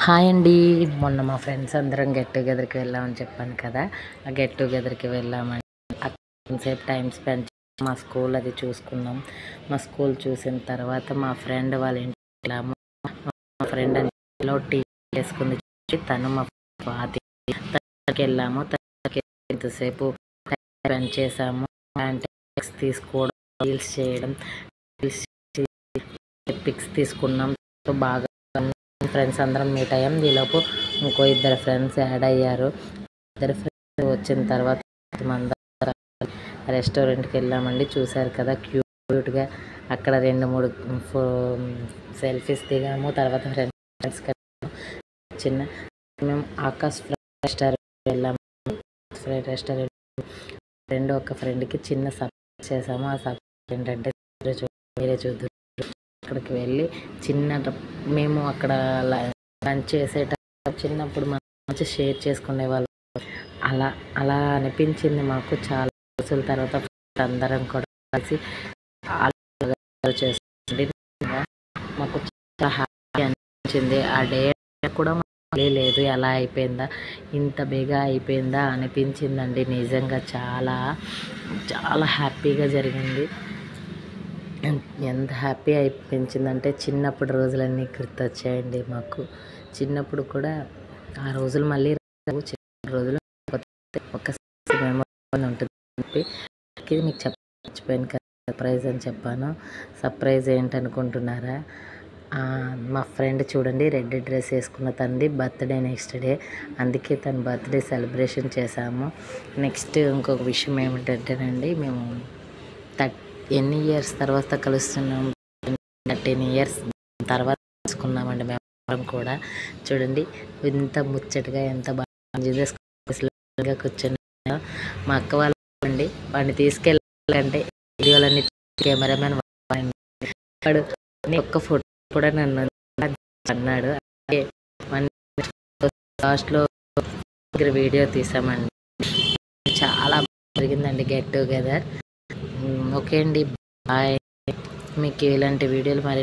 Hi అండి. మొన్న మా ఫ్రెండ్స్ అందరం గెట్ టుగెదర్‌కి వెళ్ళామని చెప్పాను కదా! ఆ గెట్ టుగెదర్‌కి వెళ్ళామండి. అక్కడ కొంసేపు టైమ్ స్పెండ్ చేసి మా స్కూల్ అది చూసుకున్నాం. మా స్కూల్ చూసిన తర్వాత మా ఫ్రెండ్ వాళ్ళ ఇంటికి వెళ్ళాము. మా ఫ్రెండ్ లో టీ చేసుకుంది. తను మా స్వాతి తనకెళ్ళాము. తనకి ఎంతసేపు టైమ్ స్పెండ్ చేసాము. అంటే పిక్స్ తీసుకోవడం, రీల్స్ చేయడం, రీల్స్ పిక్స్ తీసుకున్నాం. బాగా ఫ్రెండ్స్ అందరం మీట్ అయ్యాం. ఈలోపు ఇంకో ఇద్దరు ఫ్రెండ్స్ యాడ్ అయ్యారు. ఇద్దరు ఫ్రెండ్స్ వచ్చిన తర్వాత మందరం రెస్టారెంట్కి వెళ్ళామండి. చూశారు కదా క్యూట్గా అక్కడ 2-3 సెల్ఫీస్ దిగాము. తర్వాత ఫ్రెండ్స్ చిన్న మేము ఆకాశ్ రెస్టారెంట్ వెళ్ళాము. రెస్టారెంట్ ఫ్రెండ్ ఒక ఫ్రెండ్కి చిన్న సర్ప్రైజ్ చేసాము. ఆ సర్ప్రైజ్ ఏంటంటే మీరే చూద్దాం. అక్కడికి వెళ్ళి మేము అక్కడ లంచ్ చేసేటప్పుడు చిన్నప్పుడు మనం మంచి షేర్ చేసుకునే వాళ్ళం. అలా అలా అనిపించింది మాకు. చాలా రోజుల తర్వాత అందరం కూడా కలిసి చేస్తుంది. మాకు చాలా హ్యాపీ అనిపించింది. ఆ డే కూడా లేదు, ఎలా అయిపోయిందా, ఇంత బేగా అయిపోయిందా అనిపించిందండి. నిజంగా చాలా చాలా హ్యాపీగా జరిగింది. ఎంత హ్యాపీ అనిపించిందంటే చిన్నప్పుడు రోజులన్నీ గుర్తొచ్చాయండి మాకు. చిన్నప్పుడు కూడా ఆ రోజులు మళ్ళీ చిన్న రోజులు ఒక మెమరీ ఉంటుంది. మీకు మర్చిపోయాను కదా, సర్ప్రైజ్ అని చెప్పాను. సర్ప్రైజ్ ఏంటనుకుంటున్నారా? మా ఫ్రెండ్ చూడండి, రెడ్ డ్రెస్ వేసుకున్న తనది బర్త్డే నెక్స్ట్ డే. అందుకే తన బర్త్డే సెలబ్రేషన్ చేశాము. నెక్స్ట్ ఇంకొక విషయం ఏమిటంటేనండి, మేము ఎన్ని ఇయర్స్ తర్వాత కలుస్తున్నాం? 13 ఇయర్స్ తర్వాత కలుసుకున్నామండి మేము కూడా. చూడండి ఎంత ముచ్చటగా, ఎంత బాగా కూర్చొని మా అక్క వాళ్ళు అండి. వాడిని తీసుకెళ్ళాలంటే వీడియోలన్నీ కెమెరామెన్ వాడు ఒక్క ఫోటో కూడా నన్ను అన్నాడు. లాస్ట్లో వీడియో తీసామండి. చాలా జరిగిందండి గెట్ టుగెదర్. ఓకే అండి, బాయ్. మీకు ఇలాంటి వీడియోలు మరి